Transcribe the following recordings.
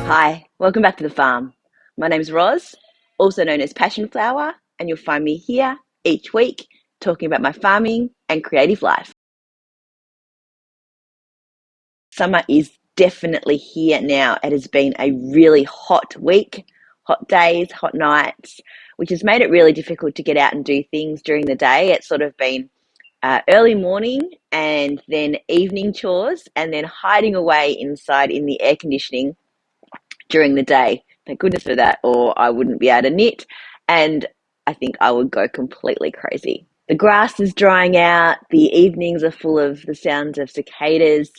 Hi, welcome back to the farm. My name's Roz, also known as Passion Flower, and you'll find me here each week talking about my farming and creative life. Summer is definitely here now. It has been a really hot week, hot days, hot nights, which has made it really difficult to get out and do things during the day. It's sort of been early morning and then evening chores, and then hiding away inside in the air conditioning during the day. Thank goodness for that, or I wouldn't be able to knit, and I think I would go completely crazy. The grass is drying out, the evenings are full of the sounds of cicadas,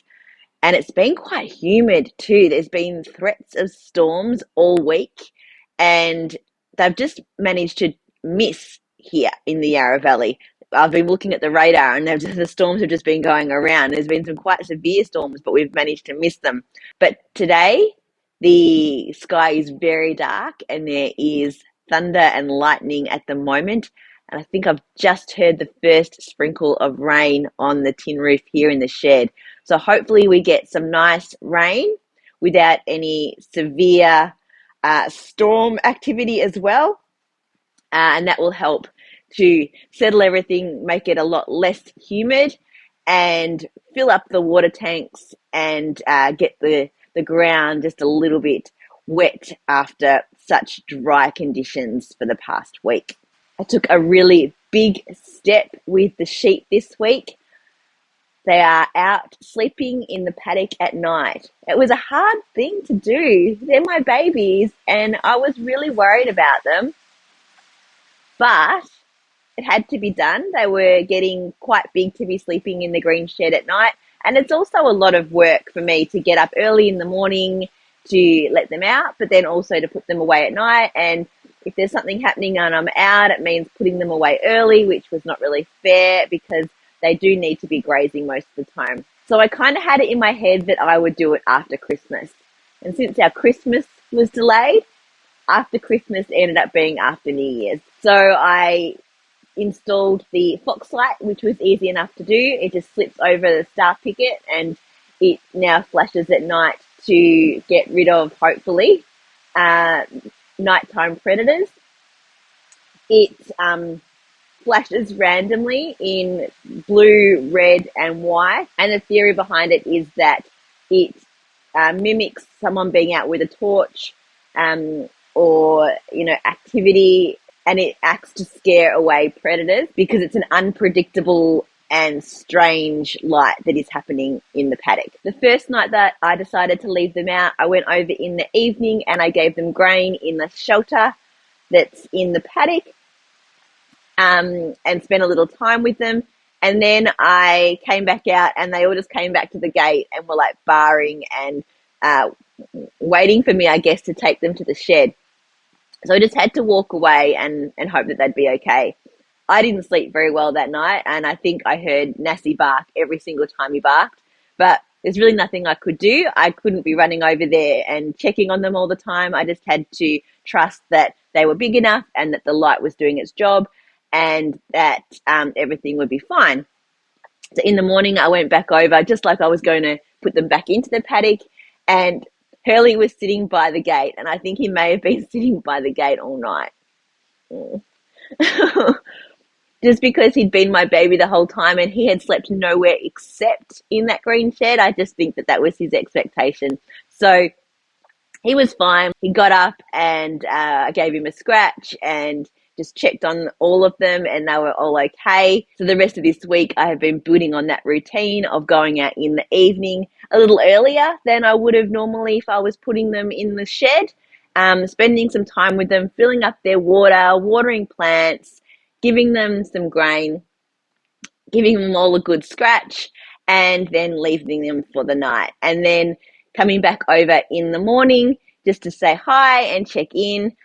and it's been quite humid too. There's been threats of storms all week, and they've just managed to miss here in the Yarra Valley. I've been looking at the radar, and the storms have just been going around. There's been some quite severe storms, but we've managed to miss them. But today, the sky is very dark, and there is thunder and lightning at the moment. And I think I've just heard the first sprinkle of rain on the tin roof here in the shed. So hopefully we get some nice rain without any severe storm activity as well. And that will help to settle everything, make it a lot less humid, and fill up the water tanks and get the ground just a little bit wet after such dry conditions for the past week. I took a really big step with the sheep this week. They are out sleeping in the paddock at night. It was a hard thing to do. They're my babies, and I was really worried about them, but it had to be done. They were getting quite big to be sleeping in the green shed at night, and it's also a lot of work for me to get up early in the morning to let them out, but then also to put them away at night. And if there's something happening and I'm out, it means putting them away early, which was not really fair because they do need to be grazing most of the time. So I kind of had it in my head that I would do it after Christmas. And since our Christmas was delayed, after Christmas ended up being after New Year's. So I installed the fox light, which was easy enough to do. It just slips over the star picket and it now flashes at night to get rid of, hopefully, nighttime predators. It flashes randomly in blue, red, and white. And the theory behind it is that it mimics someone being out with a torch or, activity, and it acts to scare away predators because it's an unpredictable and strange light that is happening in the paddock. The first night that I decided to leave them out, I went over in the evening and I gave them grain in the shelter that's in the paddock, and spent a little time with them. And then I came back out and they all just came back to the gate and were like barring and waiting for me, I guess, to take them to the shed. So I just had to walk away and hope that they'd be okay. I didn't sleep very well that night, and I think I heard Nassie bark every single time he barked, but there's really nothing I could do. I couldn't be running over there and checking on them all the time. I just had to trust that they were big enough and that the light was doing its job and that everything would be fine. So in the morning, I went back over just like I was going to put them back into the paddock, and Hurley was sitting by the gate, and I think he may have been sitting by the gate all night. Just because he'd been my baby the whole time and he had slept nowhere except in that green shed, I just think that was his expectation. So he was fine. He got up and I gave him a scratch and just checked on all of them, and they were all okay. So the rest of this week, I have been building on that routine of going out in the evening a little earlier than I would have normally if I was putting them in the shed, spending some time with them, filling up their water, watering plants, giving them some grain, giving them all a good scratch, and then leaving them for the night. And then coming back over in the morning just to say hi and check in.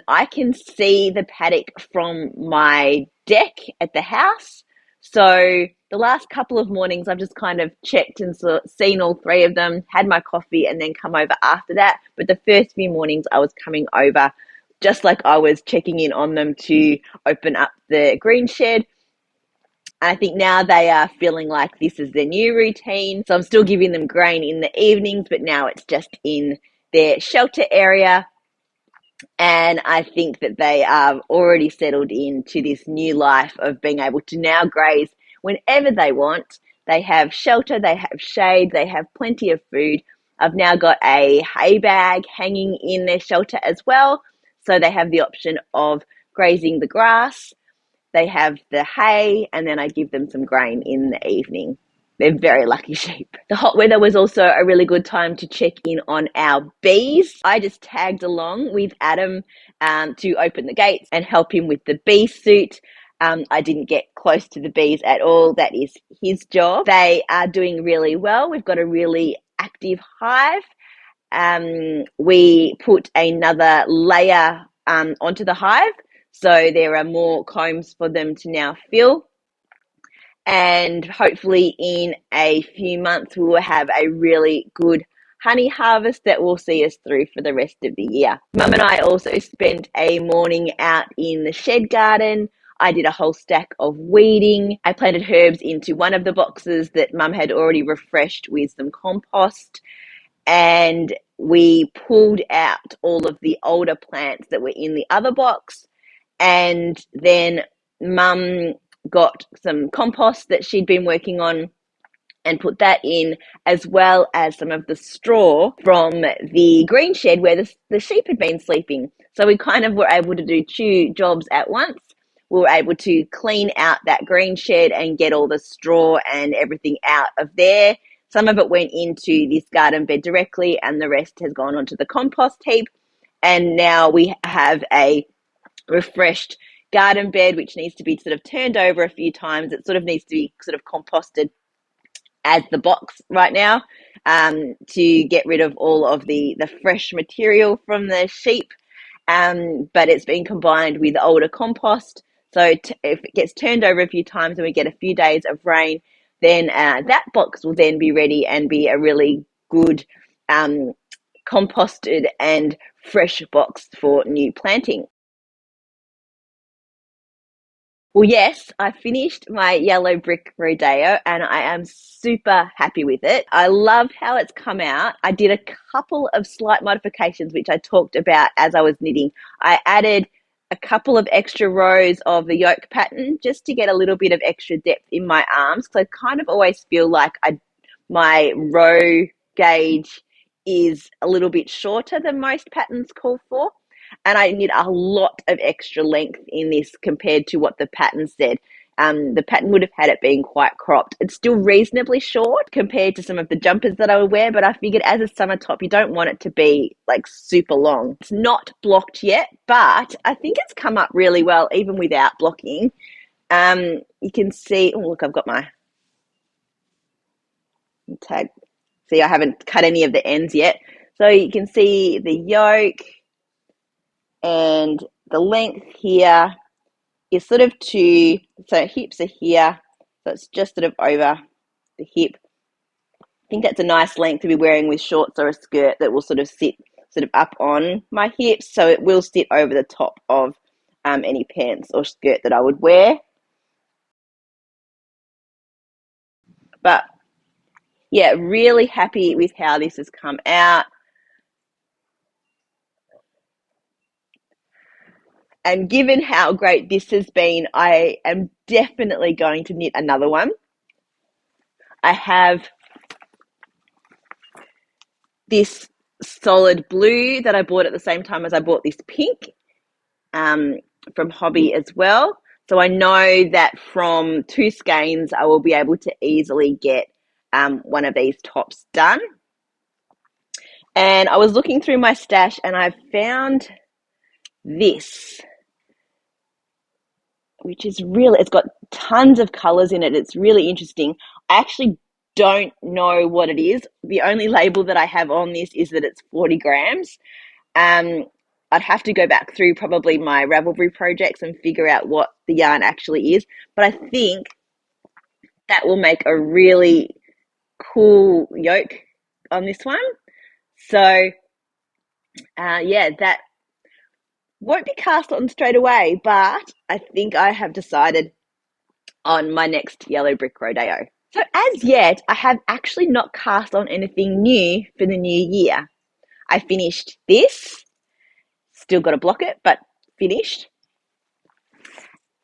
I can see the paddock from my deck at the house. So the last couple of mornings, I've just kind of checked and seen all three of them, had my coffee, and then come over after that. But the first few mornings, I was coming over just like I was checking in on them to open up the green shed. And I think now they are feeling like this is their new routine. So I'm still giving them grain in the evenings, but now it's just in their shelter area. And I think that they are already settled into this new life of being able to now graze whenever they want. They have shelter, they have shade, they have plenty of food. I've now got a hay bag hanging in their shelter as well. So they have the option of grazing the grass. They have the hay, and then I give them some grain in the evening. They're very lucky sheep. The hot weather was also a really good time to check in on our bees. I just tagged along with Adam to open the gates and help him with the bee suit. I didn't get close to the bees at all. That is his job. They are doing really well. We've got a really active hive. We put another layer onto the hive, so there are more combs for them to now fill. And hopefully in a few months we will have a really good honey harvest that will see us through for the rest of the year. Mum and I also spent a morning out in the shed garden. I did a whole stack of weeding. I planted herbs into one of the boxes that Mum had already refreshed with some compost. And we pulled out all of the older plants that were in the other box. And then Mum got some compost that she'd been working on and put that in, as well as some of the straw from the green shed where the sheep had been sleeping. So we kind of were able to do two jobs at once. We were able to clean out that green shed and get all the straw and everything out of there. Some of it went into this garden bed directly, and the rest has gone onto the compost heap. And now we have a refreshed garden bed, which needs to be sort of turned over a few times. It sort of needs to be sort of composted as the box right now, to get rid of all of the fresh material from the sheep. But it's been combined with older compost. So if it gets turned over a few times and we get a few days of rain, then that box will then be ready and be a really good composted and fresh box for new planting. Well, yes, I finished my Yellow Brick Rodeo and I am super happy with it. I love how it's come out. I did a couple of slight modifications, which I talked about as I was knitting. I added a couple of extra rows of the yoke pattern just to get a little bit of extra depth in my arms, because I kind of always feel like my row gauge is a little bit shorter than most patterns call for. And I need a lot of extra length in this compared to what the pattern said. The pattern would have had it being quite cropped. It's still reasonably short compared to some of the jumpers that I would wear, but I figured as a summer top, you don't want it to be like super long. It's not blocked yet, but I think it's come up really well, even without blocking. You can see, oh, look, I've got my tag. See, I haven't cut any of the ends yet. So you can see the yoke, and the length here is sort of so hips are here, so it's just sort of over the hip. I think that's a nice length to be wearing with shorts or a skirt that will sort of sit sort of up on my hips, so it will sit over the top of any pants or skirt that I would wear. But yeah, really happy with how this has come out. And given how great this has been, I am definitely going to knit another one. I have this solid blue that I bought at the same time as I bought this pink from Hobby as well. So I know that from 2 skeins, I will be able to easily get one of these tops done. And I was looking through my stash and I found this, which is really, it's got tons of colors in it. It's really interesting. I actually don't know what it is. The only label that I have on this is that it's 40 grams. I'd have to go back through probably my Ravelry projects and figure out what the yarn actually is. But I think that will make a really cool yoke on this one. So, yeah, that won't be cast on straight away, but I think I have decided on my next Yellow Brick Rodeo. So as yet, I have actually not cast on anything new for the new year. I finished this. Still got to block it, but finished.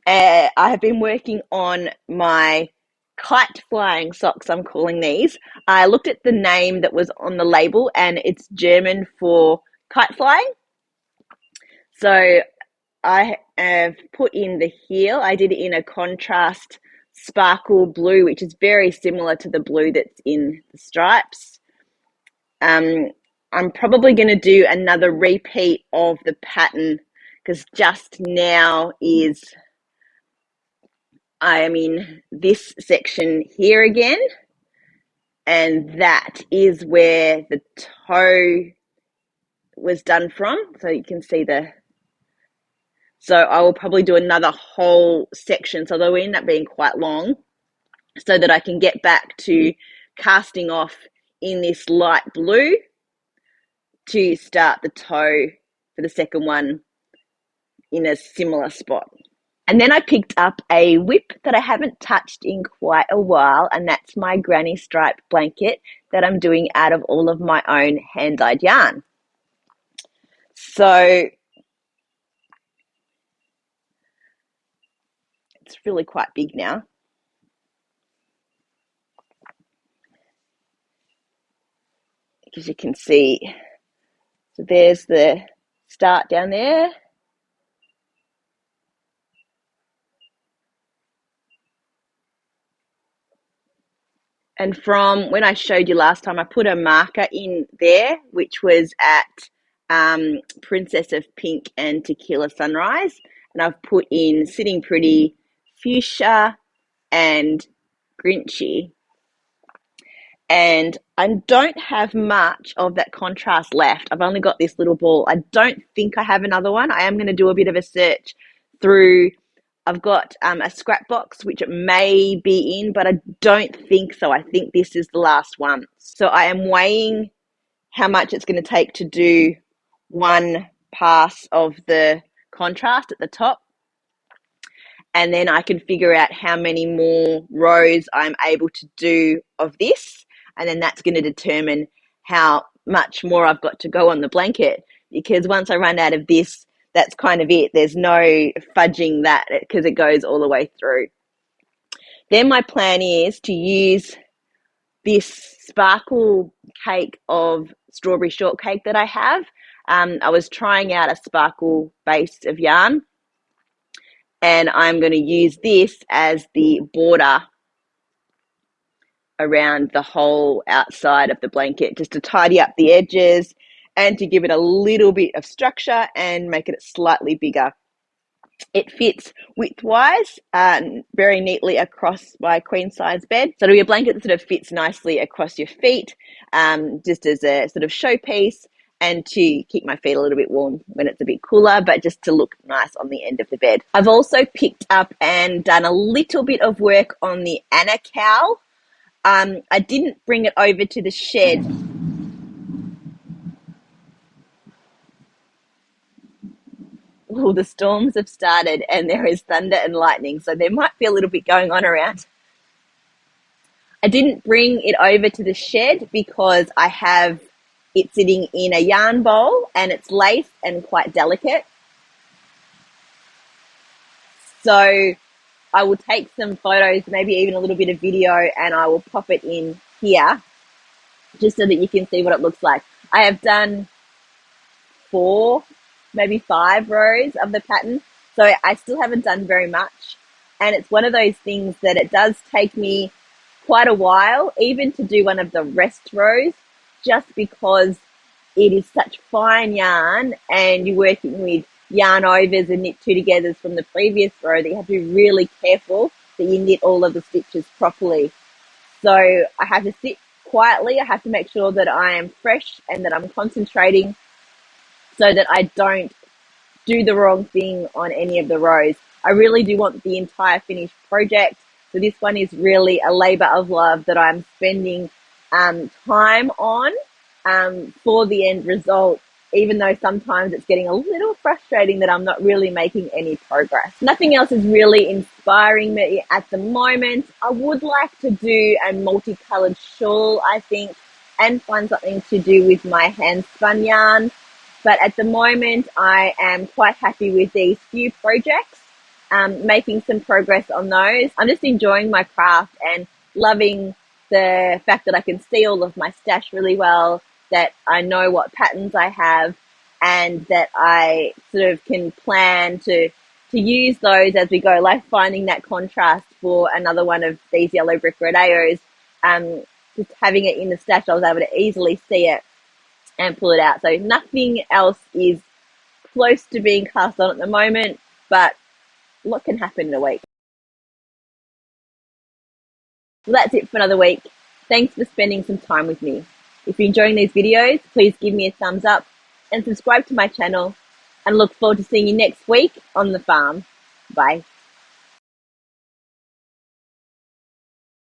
I have been working on my kite flying socks, I'm calling these. I looked at the name that was on the label and it's German for kite flying. So I have put in the heel. I did it in a contrast sparkle blue, which is very similar to the blue that's in the stripes. I'm probably going to do another repeat of the pattern because just now I am in this section here again, and that is where the toe was done from. So you can see so I will probably do another whole section, so they'll end up being quite long, so that I can get back to casting off in this light blue to start the toe for the second one in a similar spot. And then I picked up a whip that I haven't touched in quite a while, and that's my granny stripe blanket that I'm doing out of all of my own hand-dyed yarn. So it's really quite big now. As you can see, so there's the start down there. And from when I showed you last time, I put a marker in there, which was at Princess of Pink and Tequila Sunrise. And I've put in Sitting Pretty, Fuchsia, and Grinchy. And I don't have much of that contrast left. I've only got this little ball. I don't think I have another one. I am going to do a bit of a search through. I've got a scrap box, which it may be in, but I don't think so. I think this is the last one. So I am weighing how much it's going to take to do one pass of the contrast at the top. And then I can figure out how many more rows I'm able to do of this. And then that's going to determine how much more I've got to go on the blanket. Because once I run out of this, that's kind of it. There's no fudging that because it goes all the way through. Then my plan is to use this sparkle cake of strawberry shortcake that I have. I was trying out a sparkle base of yarn, and I'm going to use this as the border around the whole outside of the blanket, just to tidy up the edges and to give it a little bit of structure and make it slightly bigger. It fits widthwise very neatly across my queen size bed. So it'll be a blanket that sort of fits nicely across your feet, just as a sort of showpiece and to keep my feet a little bit warm when it's a bit cooler, but just to look nice on the end of the bed. I've also picked up and done a little bit of work on the Anna cowl. I didn't bring it over to the shed. Well, the storms have started and there is thunder and lightning, so there might be a little bit going on around. I didn't bring it over to the shed because I have it sitting in a yarn bowl and it's lace and quite delicate. So I will take some photos, maybe even a little bit of video, and I will pop it in here just so that you can see what it looks like. I have done 4, maybe 5 rows of the pattern, so I still haven't done very much. And it's one of those things that it does take me quite a while, even to do one of the rest rows, just because it is such fine yarn and you're working with yarn overs and knit 2 togethers from the previous row that you have to be really careful that you knit all of the stitches properly. So I have to sit quietly. I have to make sure that I am fresh and that I'm concentrating so that I don't do the wrong thing on any of the rows. I really do want the entire finished project. So this one is really a labor of love that I'm spending time on for the end result, even though sometimes it's getting a little frustrating that I'm not really making any progress. Nothing else is really inspiring me at the moment. I would like to do a multicolored shawl, I think, and find something to do with my hand spun yarn. But at the moment, I am quite happy with these few projects, making some progress on those. I'm just enjoying my craft and loving the fact that I can see all of my stash really well, that I know what patterns I have, and that I sort of can plan to use those as we go, like finding that contrast for another one of these Yellow Brick Rodeos. Just having it in the stash, I was able to easily see it and pull it out. So nothing else is close to being cast on at the moment, but what can happen in a week? Well, that's it for another week. Thanks for spending some time with me. If you're enjoying these videos, please give me a thumbs up and subscribe to my channel, and look forward to seeing you next week on the farm. Bye.